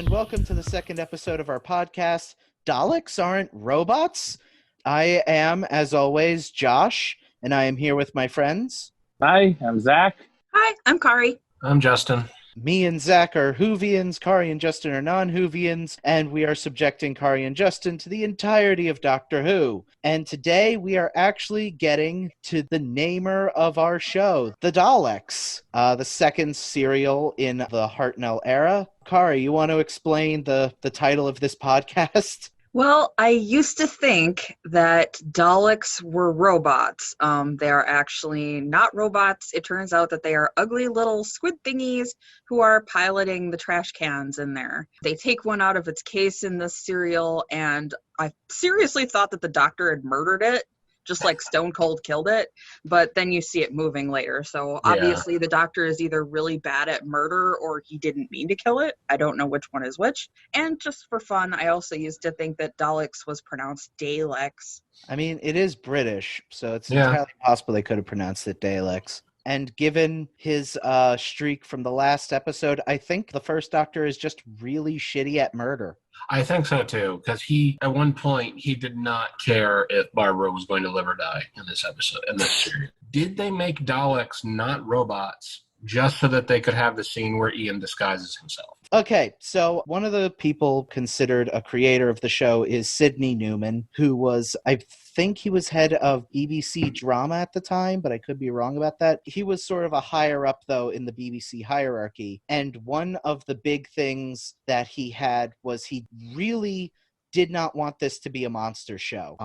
and welcome to the second episode of our podcast, Daleks Aren't Robots. I am, as always, Josh, and I am here with my friends. Hi, I'm Zach. Hi, I'm Kari. I'm Justin. Me and Zach are Whovians, Kari and Justin are non-Whovians, and we are subjecting Kari and Justin to the entirety of Doctor Who. And today we are actually getting to the namer of our show, the Daleks, the second serial in the Hartnell era. Kari, you want to explain the title of this podcast? Well, I used to think that Daleks were robots. They are actually not robots. It turns out that they are ugly little squid thingies who are piloting the trash cans in there. They take one out of its case in this serial, and I seriously thought that the Doctor had murdered it, just like Stone Cold killed it, but then you see it moving later. So obviously the Doctor is either really bad at murder or he didn't mean to kill it. I don't know which one is which. And just for fun, I also used to think that Daleks was pronounced Daleks. I mean, it is British, so it's entirely possible they could have pronounced it Daleks. And given his streak from the last episode, I think the first Doctor is just really shitty at murder. I think so too, because at one point, he did not care if Barbara was going to live or die in this episode, in this series. Did they make Daleks not robots just so that they could have the scene where Ian disguises himself? Okay, so one of the people considered a creator of the show is Sidney Newman, who was, I think he was head of BBC drama at the time, but I could be wrong about that. He was sort of a higher up, though, in the BBC hierarchy. And one of the big things that he had was he really did not want this to be a monster show.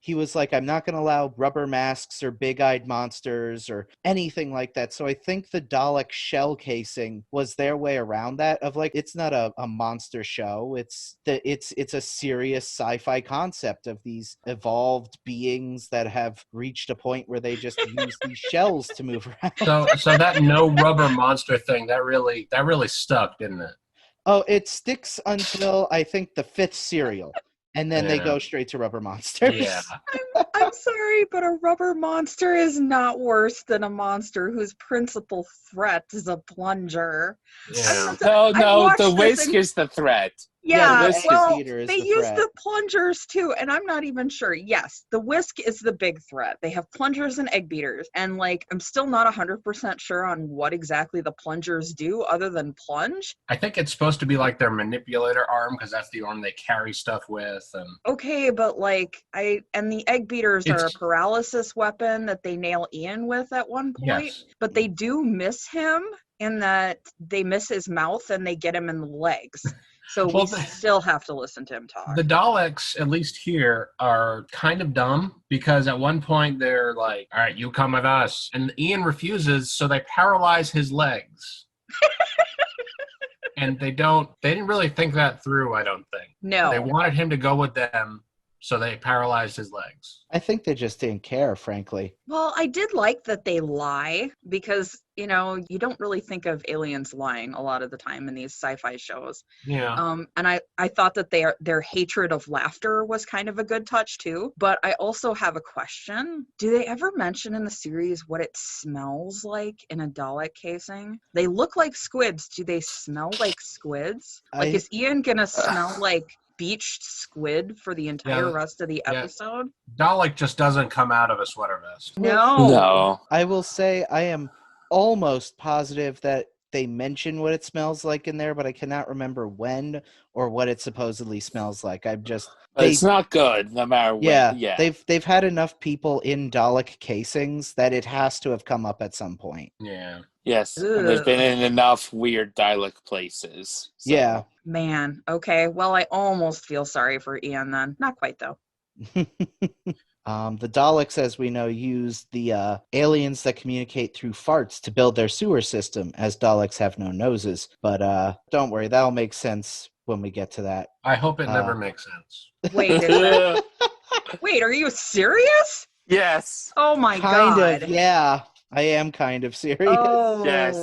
He was like, I'm not going to allow rubber masks or big-eyed monsters or anything like that. So I think the Dalek shell casing was their way around that, of like, it's not a monster show. It's a serious sci-fi concept of these evolved beings that have reached a point where they just use these shells to move around. So that no rubber monster thing, that really stuck, didn't it? Oh, it sticks until, I think, the fifth serial, and then they go straight to rubber monsters. Yeah. I'm sorry, but a rubber monster is not worse than a monster whose principal threat is a plunger. Yeah. No, the whisk is the threat. Yeah, well, they use the plungers too, and I'm not even sure. Yes, the whisk is the big threat. They have plungers and egg beaters, and like, I'm still not 100% sure on what exactly the plungers do other than plunge. I think it's supposed to be like their manipulator arm, because that's the arm they carry stuff with. And okay, but like, the egg beaters are a paralysis weapon that they nail Ian with at one point, yes. But they do miss him in that they miss his mouth and they get him in the legs. So we still have to listen to him talk. The Daleks, at least here, are kind of dumb, because at one point they're like, all right, you come with us. And Ian refuses, so they paralyze his legs. And they didn't really think that through, I don't think. No. They wanted him to go with them, so they paralyzed his legs. I think they just didn't care, frankly. Well, I did like that they lie, because, you don't really think of aliens lying a lot of the time in these sci-fi shows. Yeah. And I thought that their hatred of laughter was kind of a good touch too. But I also have a question. Do they ever mention in the series what it smells like in a Dalek casing? They look like squids. Do they smell like squids? Like, is Ian gonna smell like beached squid for the entire rest of the episode? Dalek just doesn't come out of a sweater vest. No. I will say I am almost positive that they mention what it smells like in there, but I cannot remember when or what it supposedly smells like. It's not good, no matter what. Yeah, they've had enough people in Dalek casings that it has to have come up at some point. Yeah. Yes, and there's been in enough weird Dalek places. So. Yeah. Man, okay. Well, I almost feel sorry for Ian then. Not quite, though. The Daleks, as we know, use the aliens that communicate through farts to build their sewer system, as Daleks have no noses. But don't worry, that'll make sense when we get to that. I hope it never makes sense. Wait, wait, are you serious? Yes. Oh my God. God. Yeah. I am kind of serious. Oh, yes.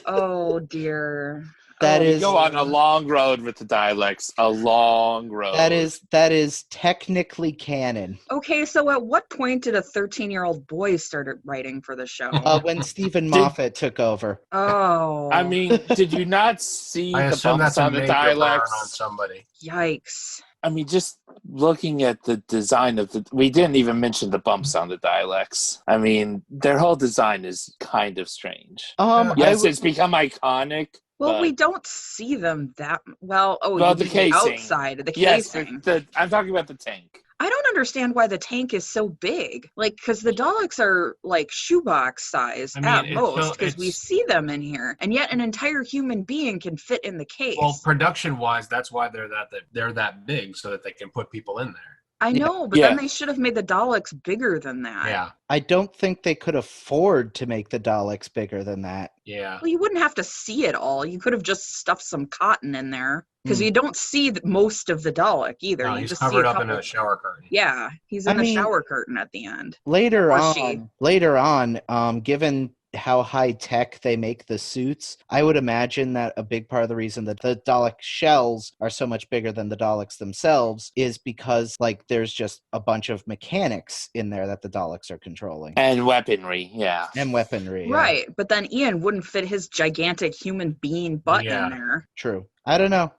Oh dear. That We is go on a long road with the Daleks. A long road. that is technically canon. Okay, so at what point did a 13-year-old boy start writing for the show? When Stephen Moffat took over. Oh. I mean, did you not see I the assume bumps that's a on the major burn on Daleks? somebody. Yikes. I mean, just looking at the design of we didn't even mention the bumps on the Daleks. I mean, their whole design is kind of strange. Yes, it's become iconic. Well, but, we don't see them that well. Oh, well, you the mean casing. outside, the Yes, casing. I'm talking about the tank. I don't understand why the tank is so big. Like, because the Daleks are like shoebox size at most, because we see them in here, and yet an entire human being can fit in the case. Well, production-wise, that's why they're that big, so that they can put people in there. I know, but then they should have made the Daleks bigger than that. Yeah. I don't think they could afford to make the Daleks bigger than that. Yeah. Well, you wouldn't have to see it all. You could have just stuffed some cotton in there. Because you don't see most of the Dalek either. No, you he's just covered see up in a shower curtain. Yeah, he's in the shower curtain at the end. Later on, given how high tech they make the suits, I would imagine that a big part of the reason that the Dalek shells are so much bigger than the Daleks themselves is because there's just a bunch of mechanics in there that the Daleks are controlling. And weaponry, yeah. Right, but then Ian wouldn't fit his gigantic human being butt in there. True. I don't know.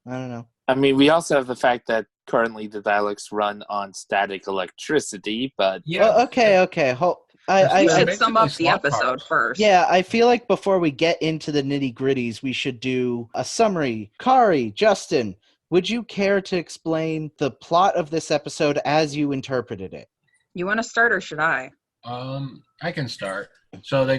I mean, we also have the fact that currently the Daleks run on static electricity, but... Yeah. Well, okay. You should sum up the episode first. Yeah, I feel like before we get into the nitty-gritties, we should do a summary. Kari, Justin, would you care to explain the plot of this episode as you interpreted it? You want to start or should I? I can start. So they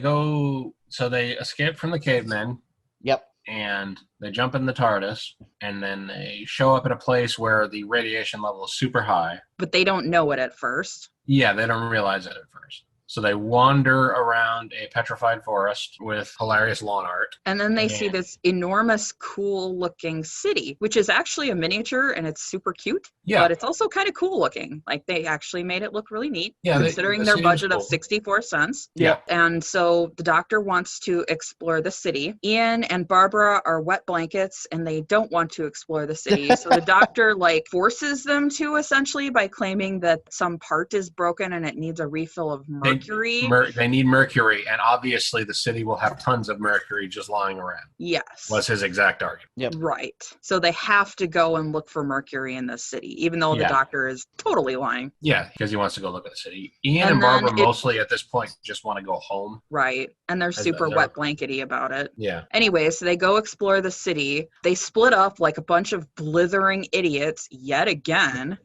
escape from the cavemen. Yep. And they jump in the TARDIS, and then they show up at a place where the radiation level is super high. But they don't know it at first. Yeah, they don't realize it at first. So they wander around a petrified forest with hilarious lawn art. And then they see this enormous, cool-looking city, which is actually a miniature, and it's super cute. Yeah. But it's also kind of cool looking. They actually made it look really neat, yeah, considering their budget of 64 cents. Yeah. And so the doctor wants to explore the city. Ian and Barbara are wet blankets, and they don't want to explore the city. So the doctor, forces them to, essentially, by claiming that some part is broken and it needs a refill of mercury. They need mercury, and obviously the city will have tons of mercury just lying around. Yes. Was his exact argument. Yep. Right. So they have to go and look for mercury in this city, even though the doctor is totally lying. Yeah, because he wants to go look at the city. Ian and Barbara mostly at this point just want to go home. Right. And they're super wet blankety about it. Yeah. Anyway, so they go explore the city. They split up like a bunch of blithering idiots yet again.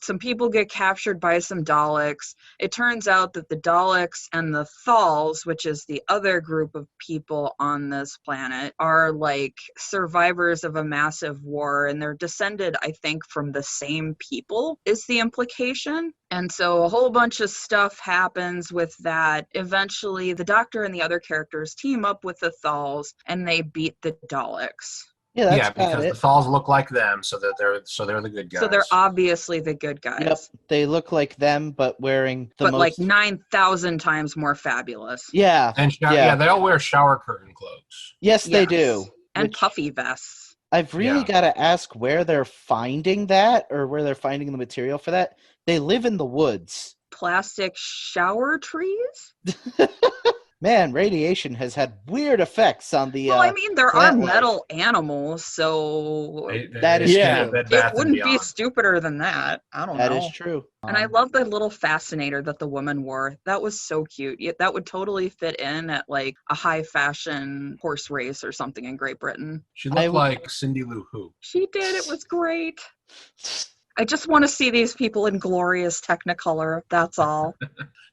Some people get captured by some Daleks. It turns out that the Daleks and the Thals, which is the other group of people on this planet, are survivors of a massive war, and they're descended, I think, from the same people, is the implication. And so a whole bunch of stuff happens with that. Eventually, the Doctor and the other characters team up with the Thals, and they beat the Daleks. Yeah, because the Thals look like them, so they're the good guys. So they're obviously the good guys. Yep, they look like them, but wearing the most... 9,000 times more fabulous. Yeah, and they all wear shower curtain cloaks. Yes, they do, and puffy vests. I've really got to ask where they're finding that, or where they're finding the material for that. They live in the woods. Plastic shower trees. Man, radiation has had weird effects on the... Well, I mean, there are metal animals, so... That is true. It wouldn't be stupider than that. I don't know. That is true. And I love the little fascinator that the woman wore. That was so cute. That would totally fit in at, a high fashion horse race or something in Great Britain. She looked like Cindy Lou Who. She did. It was great. I just want to see these people in glorious Technicolor. That's all.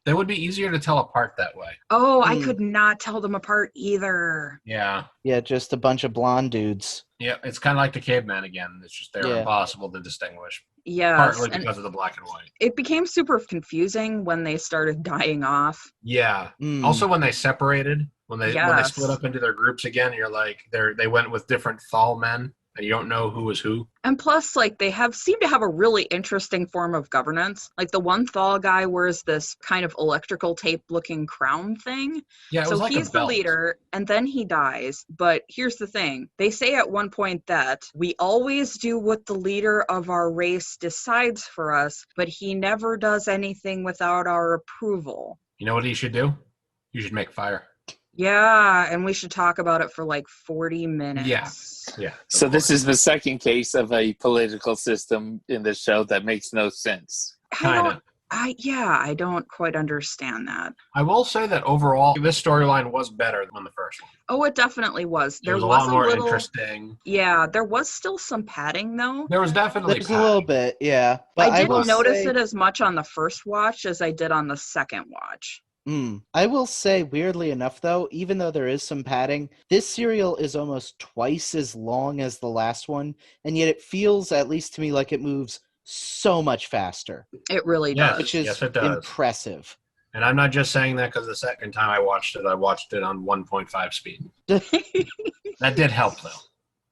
They would be easier to tell apart that way. Oh, I could not tell them apart either. Yeah. Yeah, just a bunch of blonde dudes. Yeah, it's kind of like the caveman again. It's just they're impossible to distinguish. Yeah. Partly because of the black and white. It became super confusing when they started dying off. Yeah. Also when they separated, when they split up into their groups again, you're like, they went with different Thal men. and you don't know who is who. And plus, like, they seem to have a really interesting form of governance. Like, the one Thal guy wears this kind of electrical tape-looking crown thing. Yeah, it was so like he's a the belt. leader, and then he dies. But here's the thing. They say at one point that we always do what the leader of our race decides for us, but he never does anything without our approval. You know what he should do? You should make fire. Yeah, and we should talk about it for like 40 minutes. Yeah. So this is the second case of a political system in the show that makes no sense. I don't quite understand that. I will say that overall, this storyline was better than the first one. Oh, it definitely was. There was a lot more interesting. Yeah, there was still some padding, though. There was definitely There's a little bit, yeah. But I didn't notice it as much on the first watch as I did on the second watch. I will say, weirdly enough, though, even though there is some padding, this serial is almost twice as long as the last one, and yet it feels, at least to me, like it moves so much faster. It really does. Which is impressive. And I'm not just saying that because the second time I watched it on 1.5 speed. That did help, though.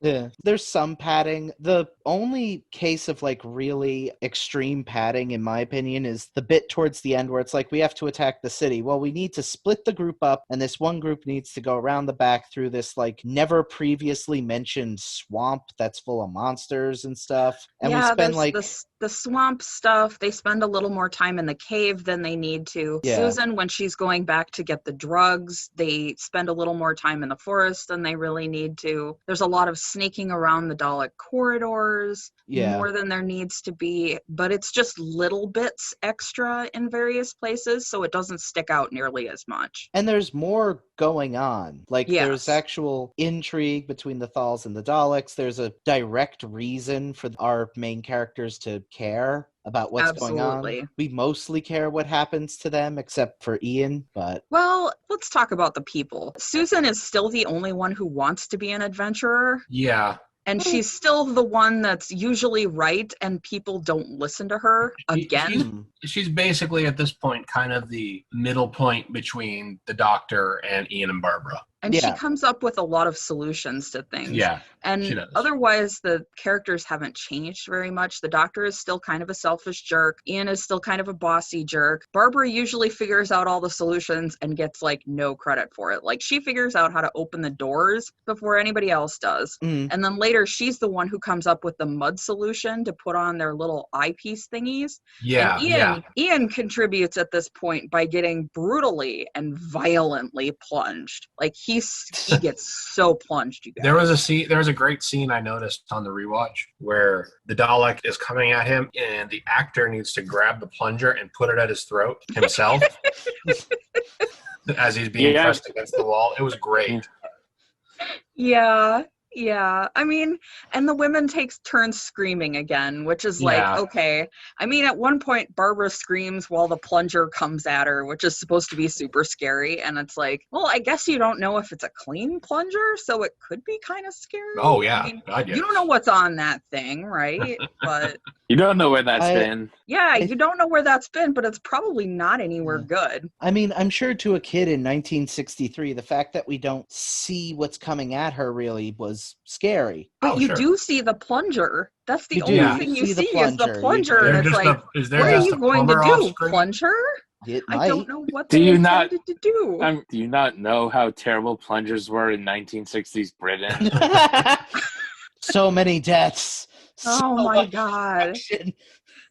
Yeah, there's some padding. The only case of like really extreme padding, in my opinion, is the bit towards the end where it's like we have to attack the city. Well, we need to split the group up, and this one group needs to go around the back through this like never previously mentioned swamp that's full of monsters and stuff. And we spend like the swamp stuff. They spend a little more time in the cave than they need to. Yeah. Susan, when she's going back to get the drugs, they spend a little more time in the forest than they really need to. There's a lot of sneaking around the Dalek corridors, more than there needs to be, but it's just little bits extra in various places, so it doesn't stick out nearly as much. And there's more going on. Like, there's actual intrigue between the Thals and the Daleks. There's a direct reason for our main characters to care about what's going on. We mostly care what happens to them, except for Ian, but... Well, let's talk about the people. Susan is still the only one who wants to be an adventurer. Yeah. And she's still the one that's usually right, and people don't listen to her again. She's basically, at this point, kind of the middle point between the Doctor and Ian and Barbara. And she comes up with a lot of solutions to things. Yeah, and otherwise, the characters haven't changed very much. The Doctor is still kind of a selfish jerk. Ian is still kind of a bossy jerk. Barbara usually figures out all the solutions and gets, like, no credit for it. Like, she figures out how to open the doors before anybody else does. And then later, she's the one who comes up with the mud solution to put on their little eyepiece thingies. And Ian contributes at this point by getting brutally and violently plunged. Like, he gets so plunged, you guys. There was a great scene I noticed on the rewatch where the Dalek is coming at him and the actor needs to grab the plunger and put it at his throat himself as he's being pressed against the wall. It was great. Yeah, I mean, and the women takes turns screaming again, which is like, okay. I mean, at one point, Barbara screams while the plunger comes at her, which is supposed to be super scary. And it's like, well, I guess you don't know if it's a clean plunger, so it could be kind of scary. Oh, yeah. I mean, you don't know what's on that thing, right? But you don't know where that's been. Yeah, you don't know where that's been, but it's probably not anywhere good. I mean, I'm sure to a kid in 1963, the fact that we don't see what's coming at her really was scary. But you do see the plunger. That's the only thing you see is the plunger. And it's like, what are you going to do, plunger? I don't know what they intended to do. Do you not know how terrible plungers were in 1960s Britain? So many deaths. Oh my God.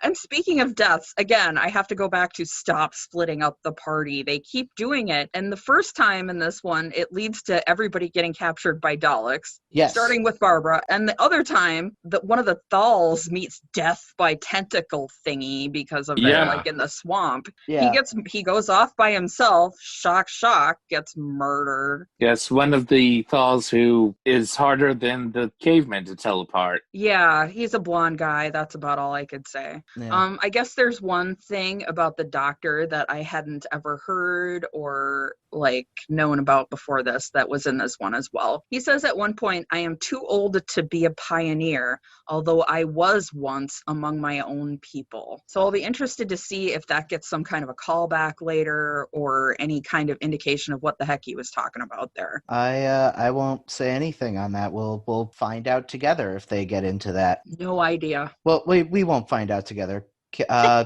And speaking of deaths, again, I have to go back to stop splitting up the party. They keep doing it. And the first time in this one, it leads to everybody getting captured by Daleks. Yes. Starting with Barbara. And the other time, one of the Thals meets death by tentacle thingy because of it, like in the swamp. Yeah. He goes off by himself, shock, gets murdered. Yes, one of the Thals who is harder than the cavemen to tell apart. Yeah, he's a blonde guy. That's about all I could say. Yeah. I guess there's one thing about the Doctor that I hadn't ever heard or like known about before this that was in this one as well. He says at one point, I am too old to be a pioneer, although I was once among my own people. So I'll be interested to see if that gets some kind of a callback later or any kind of indication of what the heck he was talking about there. I won't say anything on that. We'll find out together if they get into that. No idea. Well, we won't find out together.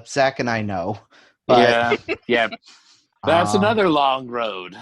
Zach and I know. But, yeah. That's um, another long road.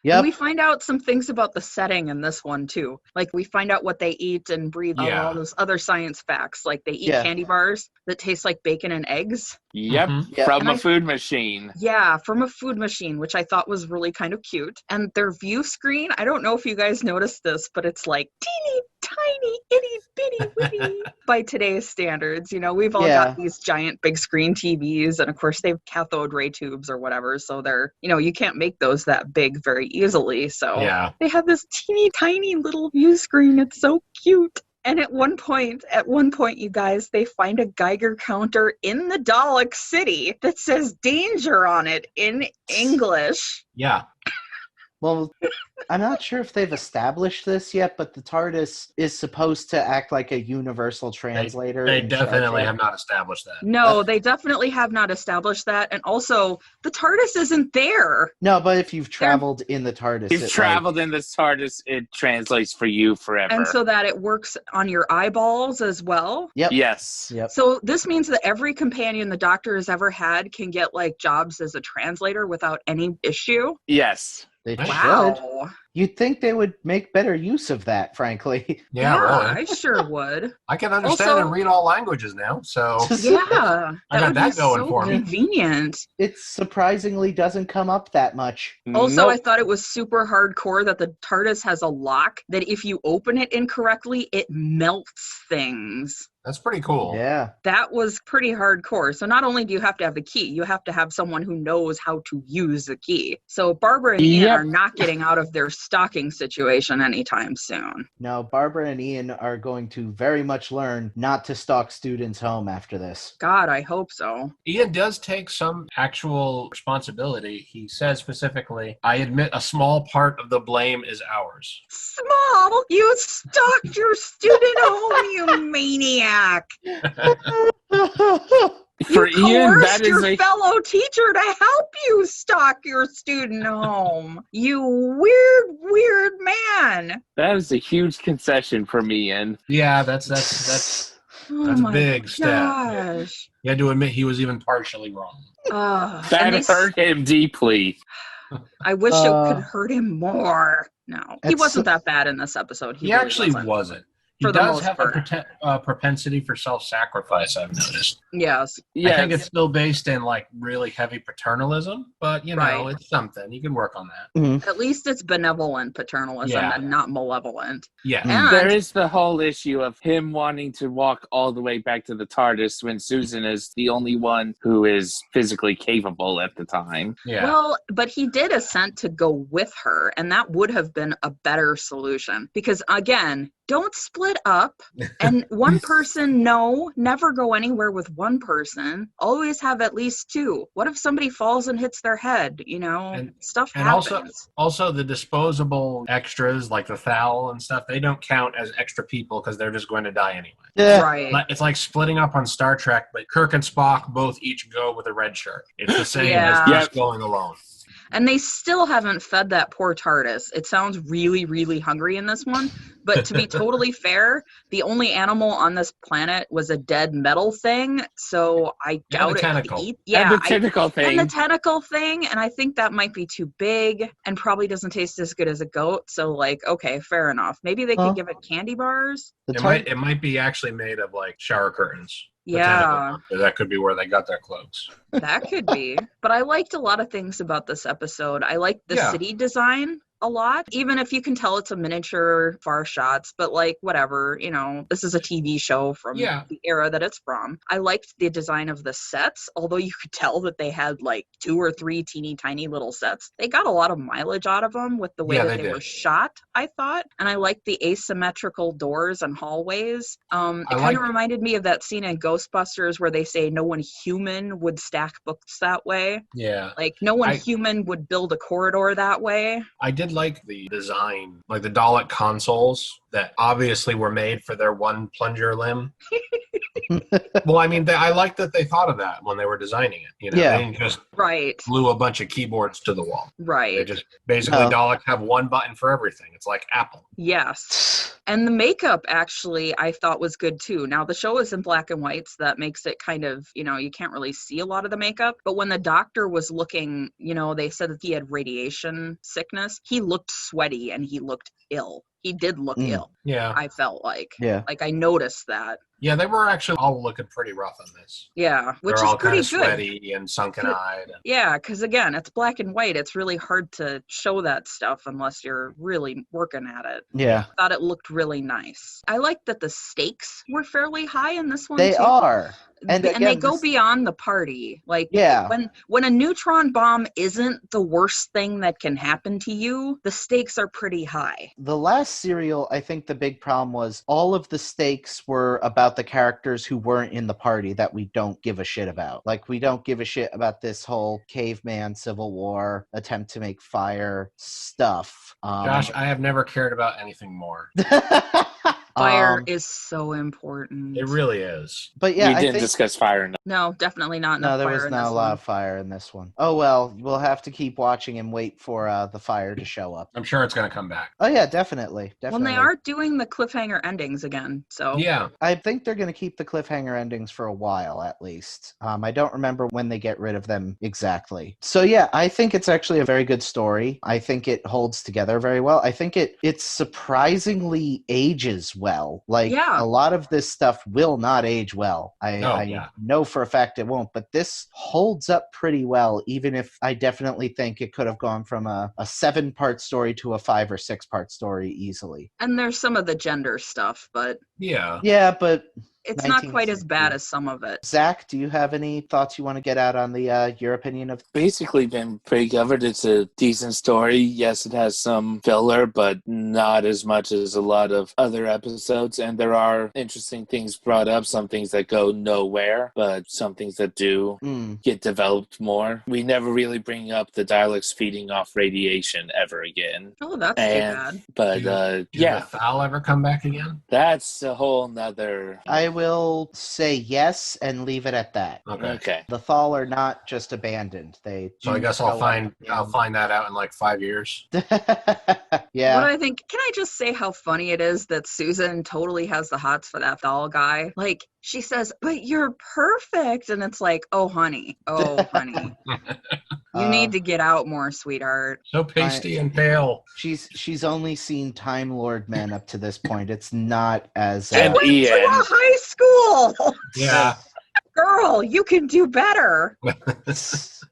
Yep. And we find out some things about the setting in this one too. Like we find out what they eat and breathe, all those other science facts. Like they eat candy bars that taste like bacon and eggs. Yep, from a food machine. Yeah, from a food machine, which I thought was really kind of cute. And their view screen, I don't know if you guys noticed this, but it's like teeny tiny, itty bitty witty by today's standards. You know, we've all got these giant big screen TVs, and of course they have cathode ray tubes or whatever. So they're, you know, you can't make those that big very easily. So they have this teeny tiny little view screen. It's so cute. And at one point, you guys, they find a Geiger counter in the Dalek city that says danger on it in English. Yeah. Well, I'm not sure if they've established this yet, but the TARDIS is supposed to act like a universal translator. They definitely have not established that. No, they definitely have not established that. And also, the TARDIS isn't there. No, but if you've traveled in the TARDIS. You've traveled in the TARDIS, it translates for you forever. And so that it works on your eyeballs as well. Yep. Yes. Yep. So this means that every companion the Doctor has ever had can get like jobs as a translator without any issue. Yes. They wow. should. You'd think they would make better use of that, frankly. Yeah, really. I sure would. I can understand and read all languages now, so yeah, I got that going so for me. Convenient. It surprisingly doesn't come up that much. Also, I thought it was super hardcore that the TARDIS has a lock that if you open it incorrectly, it melts things. That's pretty cool. Yeah. That was pretty hardcore. So not only do you have to have the key, you have to have someone who knows how to use the key. So Barbara and Ian are not getting out of their stocking situation anytime soon. No, Barbara and Ian are going to very much learn not to stalk students home after this. God, I hope so. Ian does take some actual responsibility. He says specifically, I admit a small part of the blame is ours. Small? You stalked your student home, you maniac. For you Ian, that is your fellow teacher to help you stalk your student home. You weird man. That is a huge concession from Ian. Yeah, that's a big step. Gosh. He had to admit he was even partially wrong. That hurt him deeply. I wish it could hurt him more. No, he wasn't that bad in this episode. He really actually wasn't. He does have a propensity for self-sacrifice, I've noticed. Yes. I think it's still based in like really heavy paternalism, but you know, it's something. You can work on that. Mm-hmm. At least it's benevolent paternalism and not malevolent. Yeah. And there is the whole issue of him wanting to walk all the way back to the TARDIS when Susan is the only one who is physically capable at the time. Yeah. Well, but he did assent to go with her, and that would have been a better solution. Because again, don't split up. And one person, never go anywhere with one person. Always have at least two. What if somebody falls and hits their head? You know, stuff happens. And also the disposable extras, like the Thal and stuff, they don't count as extra people because they're just going to die anyway. Yeah. Right. It's like splitting up on Star Trek, but Kirk and Spock both each go with a red shirt. It's the same as just going alone. And they still haven't fed that poor TARDIS. It sounds really, really hungry in this one. But to be totally fair, the only animal on this planet was a dead metal thing. So I doubt it could eat. Yeah, and the tentacle thing. And the tentacle thing. And I think that might be too big and probably doesn't taste as good as a goat. So like, okay, fair enough. Maybe they could give it candy bars. It might be actually made of like shower curtains. Yeah. That could be where they got their clothes. That could be. But I liked a lot of things about this episode. I liked the city design. a lot, even if you can tell it's a miniature far shots, but like whatever, this is a TV show from the era that it's from. I liked the design of the sets, although you could tell that they had like 2 or 3 teeny tiny little sets. They got a lot of mileage out of them with the way that they were shot, I thought. And I liked the asymmetrical doors and hallways. It kind of reminded me of that scene in Ghostbusters where they say no one human would stack books that way. Yeah. Like no one human would build a corridor that way. I did like the design, like the Dalek consoles that obviously were made for their one plunger limb. Well, I mean, I like that they thought of that when they were designing it. They didn't just glue a bunch of keyboards to the wall. Right. They just basically Daleks have one button for everything. It's like Apple. Yes. And the makeup actually I thought was good too. Now the show is in black and white, so that makes it kind of, you can't really see a lot of the makeup. But when the doctor was looking, they said that he had radiation sickness. He looked sweaty and he looked ill. He did look ill. Yeah. I felt like. Yeah. Like I noticed that. Yeah, they were actually all looking pretty rough on this. Yeah, which They're is all pretty kind of good. sweaty and sunken-eyed. Yeah, because again, it's black and white. It's really hard to show that stuff unless you're really working at it. Yeah. I thought it looked really nice. I liked that the stakes were fairly high in this one, They too. are. And they go beyond the party. Like, when a neutron bomb isn't the worst thing that can happen to you, the stakes are pretty high. The last serial, I think the big problem was all of the stakes were about the characters who weren't in the party that we don't give a shit about. Like, we don't give a shit about this whole caveman Civil War attempt to make fire stuff. Josh, I have never cared about anything more. Fire is so important. It really is. But yeah, we didn't discuss fire. No, definitely not. No, there was not a lot of fire in this one. Oh well, we'll have to keep watching and wait for the fire to show up. I'm sure it's going to come back. Oh yeah, definitely. Well, they are doing the cliffhanger endings again, so yeah, I think they're going to keep the cliffhanger endings for a while at least. I don't remember when they get rid of them exactly. So yeah, I think it's actually a very good story. I think it holds together very well. I think it surprisingly ages well. Like a lot of this stuff will not age well. I know for a fact it won't, but this holds up pretty well, even if I definitely think it could have gone from a 7-part story to a 5 or 6-part story easily. And there's some of the gender stuff, but yeah, but it's not quite as bad as some of it. Zach, do you have any thoughts you want to get out on your opinion of? Basically been pretty covered. It's a decent story. Yes, it has some filler, but not as much as a lot of other episodes. And there are interesting things brought up, some things that go nowhere, but some things that do get developed more. We never really bring up the Daleks feeding off radiation ever again. Oh, that's too bad. But did the Thal ever come back again? That's a whole nother... I will say yes and leave it at that. Okay. The Thal are not just abandoned. So I guess I'll find that out in like 5 years. Yeah. What I think, can I just say how funny it is that Susan totally has the hots for that Thal guy? Like, she says, but you're perfect. And it's like, oh, honey. You need to get out more, sweetheart. So pasty and pale. She's only seen Time Lord men up to this point. It's not as... She went to a high school! Yeah. Girl, you can do better.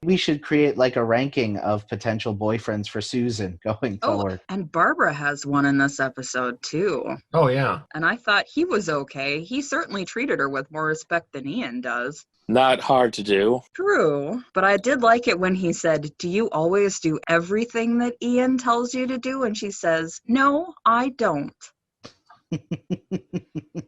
We should create like a ranking of potential boyfriends for Susan going forward. And Barbara has one in this episode too. Oh, yeah. And I thought he was okay. He certainly treated her with more respect than Ian does. Not hard to do. True. But I did like it when he said, do you always do everything that Ian tells you to do? And she says, no, I don't.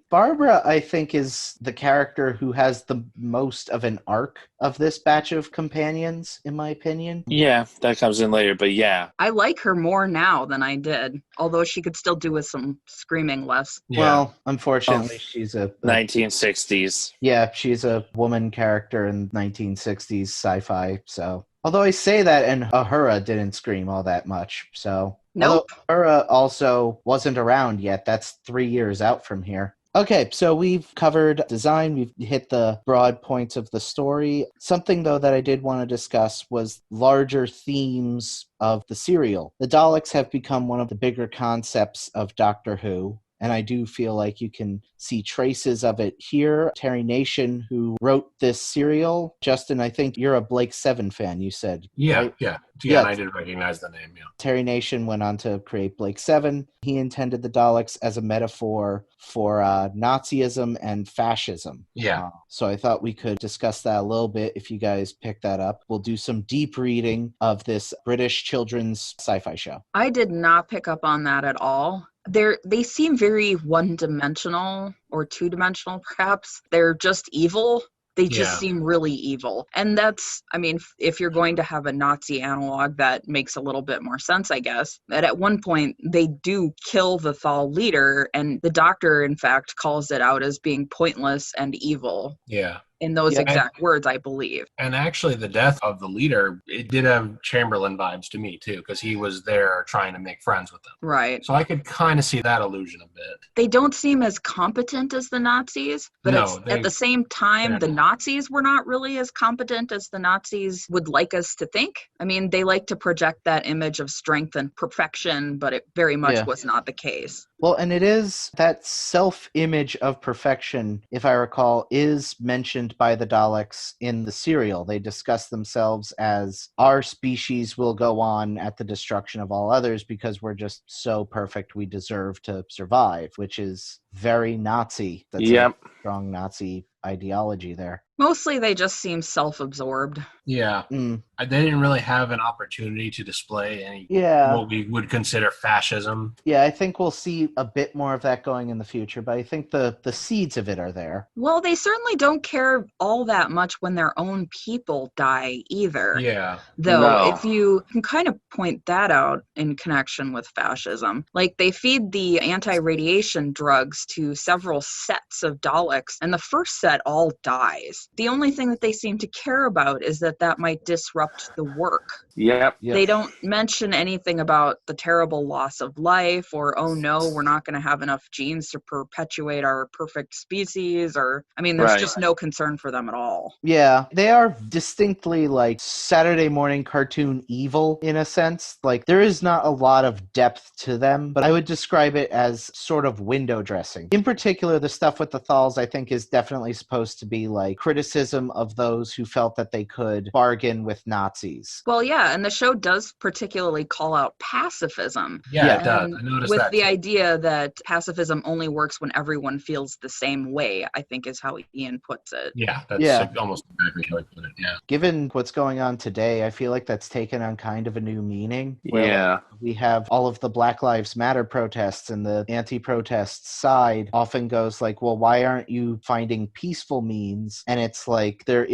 Barbara, I think, is the character who has the most of an arc of this batch of companions, in my opinion. Yeah, that comes in later, but yeah. I like her more now than I did, although she could still do with some screaming less. Yeah. Well, unfortunately, she's a 1960s. Yeah, she's a woman character in 1960s sci-fi, so... Although I say that, and Uhura didn't scream all that much, so... Nope. Uhura also wasn't around yet. That's 3 years out from here. Okay, so we've covered design. We've hit the broad points of the story. Something, though, that I did want to discuss was larger themes of the serial. The Daleks have become one of the bigger concepts of Doctor Who. And I do feel like you can see traces of it here. Terry Nation, who wrote this serial, Justin, I think you're a Blake Seven fan, you said, right? Yeah, Yeah. and I did recognize the name, yeah. Terry Nation went on to create Blake Seven. He intended the Daleks as a metaphor for Nazism and fascism. Yeah. So I thought we could discuss that a little bit if you guys pick that up. We'll do some deep reading of this British children's sci-fi show. I did not pick up on that at all. They seem very one-dimensional or two-dimensional, perhaps. They're just evil. They just seem really evil. And that's, I mean, if you're going to have a Nazi analog, that makes a little bit more sense, I guess. But at one point, they do kill the Thal leader, and the Doctor, in fact, calls it out as being pointless and evil. Yeah. In those exact words, I believe. And actually, the death of the leader, it did have Chamberlain vibes to me, too, because he was there trying to make friends with them. Right. So I could kind of see that illusion a bit. They don't seem as competent as the Nazis, but at the same time, the Nazis were not really as competent as the Nazis would like us to think. I mean, they like to project that image of strength and perfection, but it very much was not the case. Well, and it is that self-image of perfection, if I recall, is mentioned by the Daleks in the serial. They discuss themselves as our species will go on at the destruction of all others because we're just so perfect we deserve to survive, which is very Nazi. That's a strong Nazi ideology there. Mostly they just seem self-absorbed. Yeah. They didn't really have an opportunity to display any what we would consider fascism. Yeah, I think we'll see a bit more of that going in the future, but I think the seeds of it are there. Well, they certainly don't care all that much when their own people die either. Yeah. Though, if you can kind of point that out in connection with fascism, like they feed the anti-radiation drugs to several sets of Daleks, and the first set all dies. The only thing that they seem to care about is that might disrupt the work. Yep. They don't mention anything about the terrible loss of life or, oh no, we're not going to have enough genes to perpetuate our perfect species, or, I mean, there's just no concern for them at all. Yeah, they are distinctly like Saturday morning cartoon evil in a sense. Like there is not a lot of depth to them, but I would describe it as sort of window dressing. In particular, the stuff with the Thals, I think, is definitely supposed to be like criticism of those who felt that they could bargain with Nazis. Well, yeah, and the show does particularly call out pacifism. Yeah, it does. I noticed with that. The idea that pacifism only works when everyone feels the same way, I think is how Ian puts it. Yeah, that's almost exactly how I put it, yeah. Given what's going on today, I feel like that's taken on kind of a new meaning. Yeah. We have all of the Black Lives Matter protests, and the anti-protest side often goes like, well, why aren't you finding peaceful means? And it's like there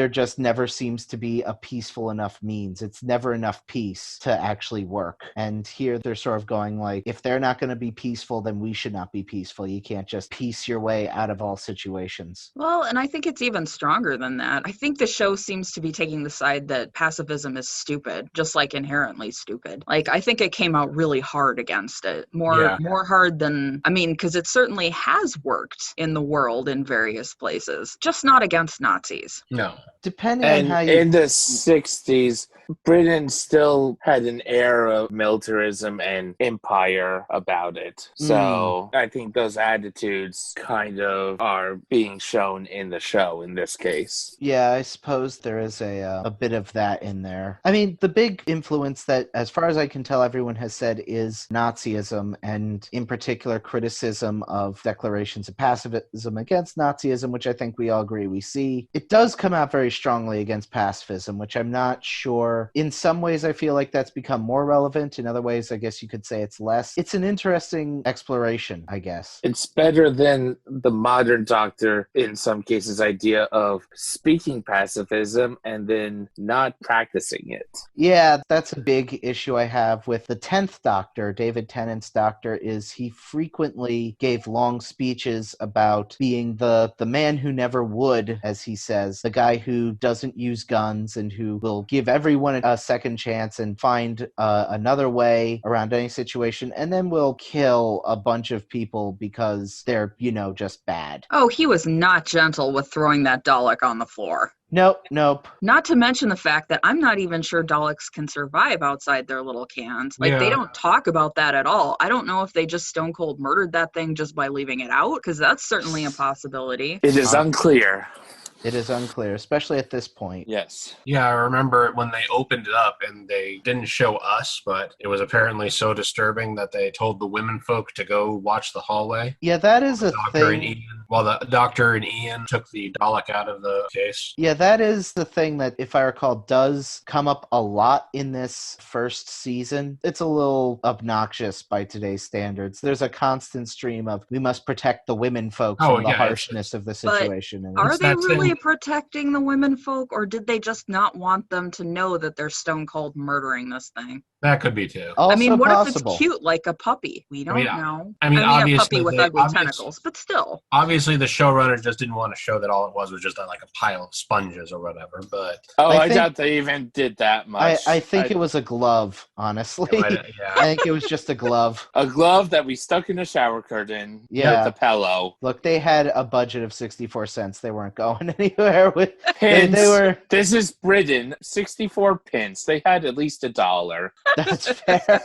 just never seems to be a peaceful enough means. It's never enough peace to actually work. And here they're sort of going like, if they're not going to be peaceful, then we should not be peaceful. You can't just piece your way out of all situations. Well, and I think it's even stronger than that. I think the show seems to be taking the side that pacifism is stupid, just like inherently stupid. Like, I think it came out really hard against it. More hard than, I mean, because it certainly has worked in the world in various places, just not against Nazis. No. Depending on how you... In the 60s, Britain still had an air of militarism and empire about it. So I think those attitudes kind of are being shown in the show in this case. Yeah, I suppose there is a bit of that in there. I mean, the big influence that, as far as I can tell, everyone has said is Nazism, and in particular criticism of declarations of pacifism against Nazism, which I think we all agree we see. It does come out very strongly against pacifism, which I'm not sure. In some ways, I feel like that's become more relevant. In other ways, I guess you could say it's less. It's an interesting exploration, I guess. It's better than the modern Doctor, in some cases, idea of speaking pacifism and then not practicing it. Yeah, that's a big issue I have with the 10th Doctor, David Tennant's Doctor, is he frequently gave long speeches about being the man who never would, as he says, the guy who doesn't use guns and who will give everyone a second chance and find another way around any situation, and then will kill a bunch of people because they're, just bad. Oh, he was not gentle with throwing that Dalek on the floor. Nope. Not to mention the fact that I'm not even sure Daleks can survive outside their little cans. Like, they Yeah. don't talk about that at all. I don't know if they just stone cold murdered that thing just by leaving it out, because that's certainly a possibility. It is unclear. It is unclear, especially at this point. Yes. Yeah, I remember when they opened it up and they didn't show us, but it was apparently so disturbing that they told the women folk to go watch the hallway. Yeah, that is a Doctor and thing. Ian, while the doctor and Ian took the Dalek out of the case. Yeah, that is the thing that, if I recall, does come up a lot in this first season. It's a little obnoxious by today's standards. There's a constant stream of, we must protect the women folks Oh, from the yeah, harshness of the situation. And Are It's they that really thing- protecting the women folk, or did they just not want them to know that they're stone cold murdering this thing? That could be too. also I mean, what possible. if it's cute like a puppy? We don't know. I mean, a obviously puppy with they- ugly obvious- tentacles, but still. Obviously, the showrunner just didn't want to show that all it was just like a pile of sponges or whatever. But Oh, I I, think- doubt they even did that much. I think it was a glove, honestly. yeah, I think it was just a glove. a glove that we stuck in a shower curtain Yeah. with a pillow. Look, they had a budget of 64 cents. They weren't going anywhere with. Pins. They were. This is Britain. 64 pence. They had at least $1. That's fair.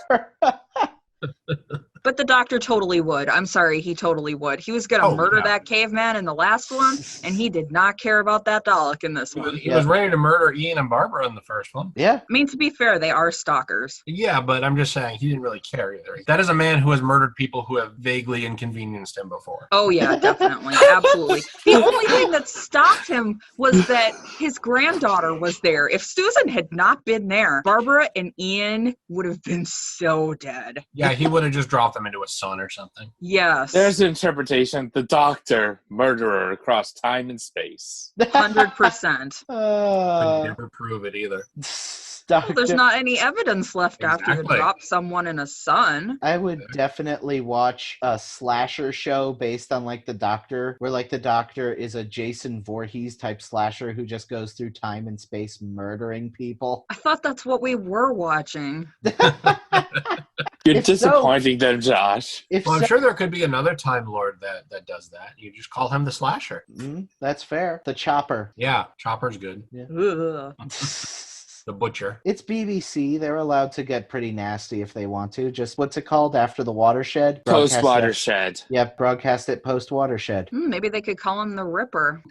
But the doctor totally would. I'm sorry, he totally would. He was going to murder that caveman in the last one, and he did not care about that Dalek in this one. He was ready to murder Ian and Barbara in the first one. Yeah. I mean, to be fair, they are stalkers. Yeah, but I'm just saying he didn't really care either. That is a man who has murdered people who have vaguely inconvenienced him before. Oh, yeah, definitely. Absolutely. The only thing that stopped him was that his granddaughter was there. If Susan had not been there, Barbara and Ian would have been so dead. Yeah, he would have just dropped them into a sun or something. Yes. There's an interpretation. The doctor, murderer across time and space. 100%. Could never prove it either. Doctor. There's not any evidence left after you Exactly. drop someone in a sun. I would definitely watch a slasher show based on like the Doctor, where like the Doctor is a Jason Voorhees type slasher who just goes through time and space murdering people. I thought that's what we were watching. You're If so- disappointing them, Josh. If Well, I'm so- sure there could be another Time Lord that does that. You just call him the Slasher. That's fair. The Chopper. Yeah, Chopper's good. Ugh. The Butcher. It's BBC. They're allowed to get pretty nasty if they want to. Just what's it called after the watershed? Post Broadcast watershed. it- Yep, broadcast it post watershed. Maybe they could call him the Ripper.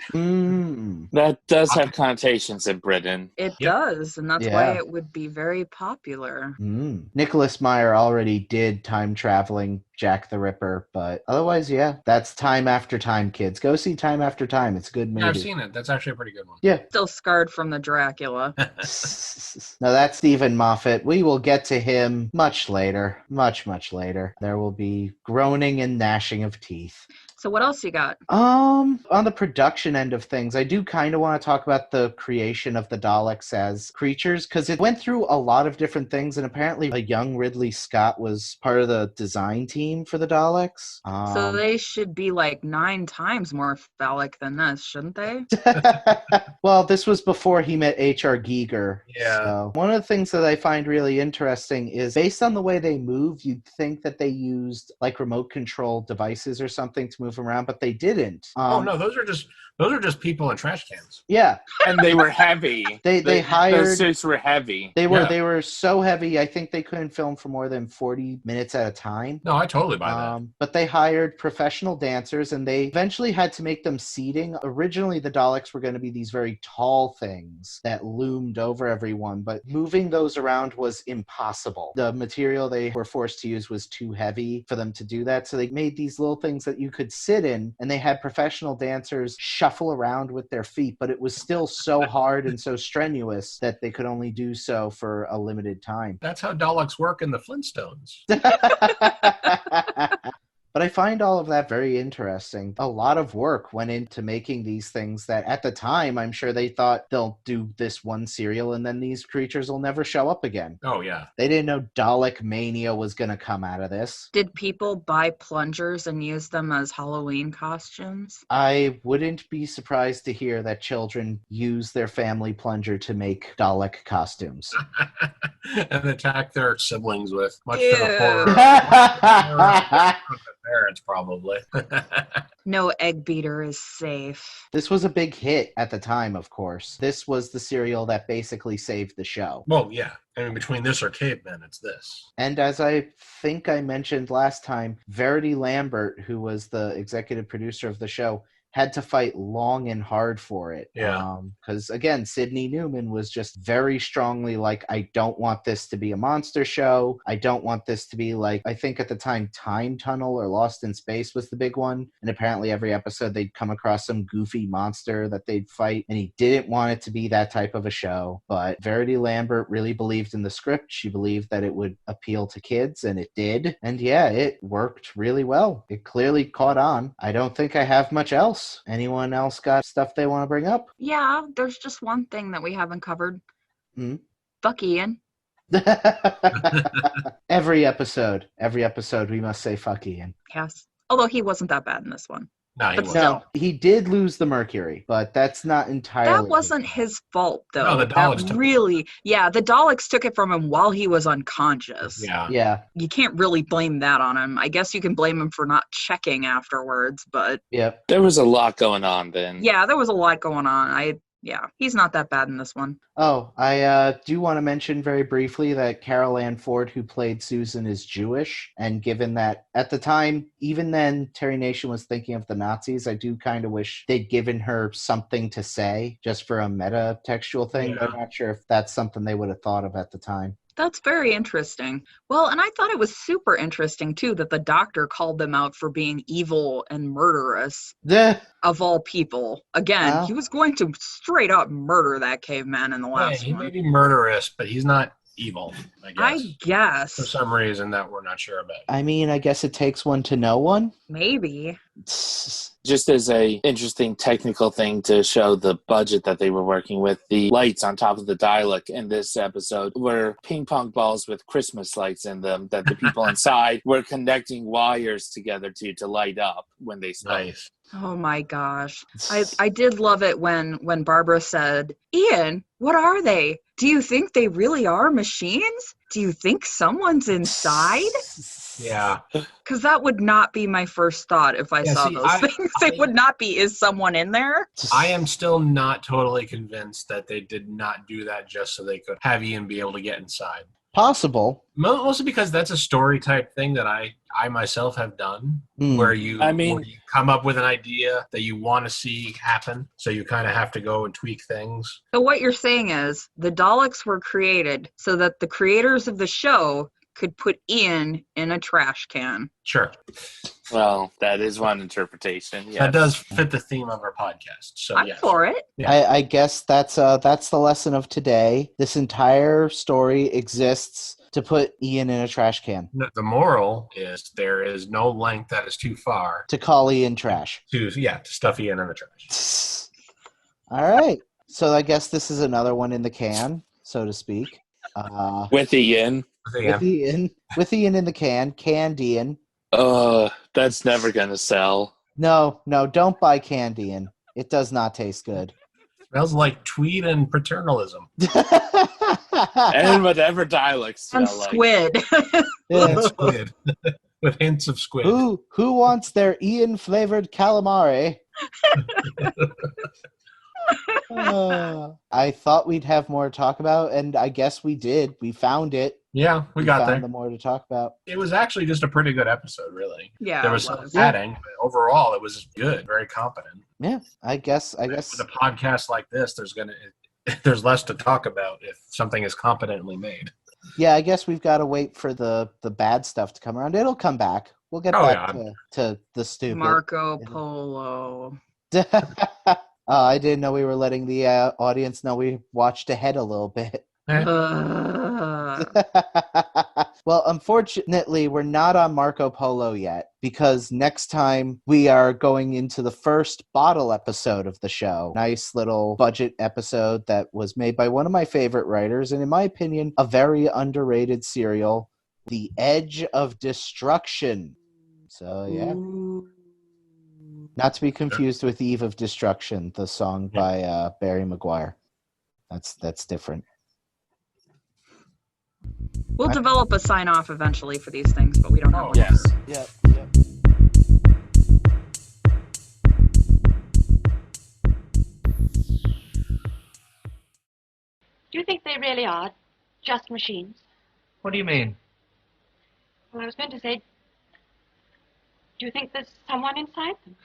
That does have connotations in Britain. It Yep. does, and that's Yeah. why it would be very popular. Nicholas Meyer already did time traveling Jack the Ripper, but otherwise, yeah, that's Time After Time, kids. Go see Time After Time. It's a good movie. Yeah, I've seen it. That's actually a pretty good one. Yeah. Still scarred from the Dracula. No, that's Stephen Moffat. We will get to him much later. Much later. There will be groaning and gnashing of teeth. So what else you got? On the production end of things, I do kind of want to talk about the creation of the Daleks as creatures, because it went through a lot of different things, and apparently a young Ridley Scott was part of the design team for the Daleks. So they should be like 9 times more phallic than this, shouldn't they? Well, this was before he met H.R. Giger. Yeah. So one of the things that I find really interesting is based on the way they move, you'd think that they used like remote control devices or something to move around, but they didn't. Oh no, those are just people in trash cans. Yeah. And they were heavy. They hired. Those suits were heavy. They were Yeah. they were so heavy. I think they couldn't film for more than 40 minutes at a time. No, I totally buy that. But they hired professional dancers, and they eventually had to make them seating. Originally, the Daleks were going to be these very tall things that loomed over everyone, but moving those around was impossible. The material they were forced to use was too heavy for them to do that, so they made these little things that you could sit in, and they had professional dancers shuffle around with their feet, but it was still so hard and so strenuous that they could only do so for a limited time. That's how Daleks work in the Flintstones. But I find all of that very interesting. A lot of work went into making these things that at the time, I'm sure they thought they'll do this one serial and then these creatures will never show up again. Oh, yeah. They didn't know Dalek Mania was going to come out of this. Did people buy plungers and use them as Halloween costumes? I wouldn't be surprised to hear that children use their family plunger to make Dalek costumes. And attack their siblings with, much to Ew. the horror of the parents, probably. No egg beater is safe. This was a big hit at the time, of course. This was the serial that basically saved the show. Well, yeah. I mean, between this or Cavemen, it's this. And as I think I mentioned last time, Verity Lambert, who was the executive producer of the show, had to fight long and hard for it. Yeah. Because, again, Sidney Newman was just very strongly like, I don't want this to be a monster show. I don't want this to be like, I think at the time, Time Tunnel or Lost in Space was the big one. And apparently every episode they'd come across some goofy monster that they'd fight. And he didn't want it to be that type of a show. But Verity Lambert really believed in the script. She believed that it would appeal to kids, and it did. And yeah, it worked really well. It clearly caught on. I don't think I have much else. Anyone else got stuff they want to bring up? Yeah, there's just one thing that we haven't covered. Fuck Ian. Every episode we must say fuck Ian. Yes. Although he wasn't that bad in this one. No, he But wasn't. still. No, he did lose the Mercury, but that's not entirely. That wasn't his fault, though. No, the Daleks took it. Yeah, the Daleks took it from him while he was unconscious. Yeah. Yeah. You can't really blame that on him. I guess you can blame him for not checking afterwards, but Yep. There was a lot going on then. yeah, there was a lot going on. Yeah, he's not that bad in this one. Oh, I do want to mention very briefly that Carol Ann Ford, who played Susan, is Jewish. And given that at the time, even then, Terry Nation was thinking of the Nazis, I do kind of wish they'd given her something to say just for a meta-textual thing. Yeah. I'm not sure if that's something they would have thought of at the time. That's very interesting. Well, and I thought it was super interesting, too, that the doctor called them out for being evil and murderous, of all people. Again, Wow. he was going to straight up murder that caveman in the Yeah, last he one. may be murderous, but he's not evil, I guess. I guess. For some reason that we're not sure about. I mean, I guess it takes one to know one. Maybe. Just as a interesting technical thing to show the budget that they were working with, the lights on top of the Dalek in this episode were ping pong balls with Christmas lights in them that the people inside were connecting wires together to light up when they spoke. Nice. Oh my gosh. I did love it when Barbara said, Ian, what are they? Do you think they really are machines? Do you think someone's inside? Yeah. Because that would not be my first thought if I saw those things. It would not be, is someone in there? I am still not totally convinced that they did not do that just so they could have Ian be able to get inside. Possible. Mostly because that's a story type thing that I myself have done, where you come up with an idea that you want to see happen, so you kind of have to go and tweak things. So what you're saying is the Daleks were created so that the creators of the show could put Ian in a trash can. Sure. Well, that is one interpretation. Yes. That does fit the theme of our podcast. So I'm yes. for it. Yeah. I guess that's the lesson of today. This entire story exists to put Ian in a trash can. The moral is there is no length that is too far To call Ian trash. to stuff Ian in the trash. All right. So I guess this is another one in the can, so to speak. With Ian. With Ian in the can, canned Ian. That's never going to sell. No, don't buy canned Ian. It does not taste good. Smells like tweed and paternalism. And whatever Daleks smell And like. squid. And squid. With hints of squid. Who wants their Ian flavored calamari? I thought we'd have more to talk about, and I guess we did. We found it. Yeah, we got found there. the more to talk about. It was actually just a pretty good episode, really. Yeah, There was some adding, but overall it was good, very competent. Yeah, I guess. With a podcast like this, there's less to talk about if something is competently made. Yeah, I guess we've got to wait for the bad stuff to come around. It'll come back. We'll get back to the stupid. Marco Polo. I didn't know we were letting the audience know we watched ahead a little bit. Well, unfortunately, we're not on Marco Polo yet, because next time we are going into the first bottle episode of the show. Nice little budget episode that was made by one of my favorite writers, and in my opinion, a very underrated serial, The Edge of Destruction. So, yeah. Not to be confused with Eve of Destruction, the song by Barry Maguire. That's different. We'll develop a sign-off eventually for these things, but we don't know. Yes. Yep. Do you think they really are just machines? What do you mean? Well, I was going to say, do you think there's someone inside them?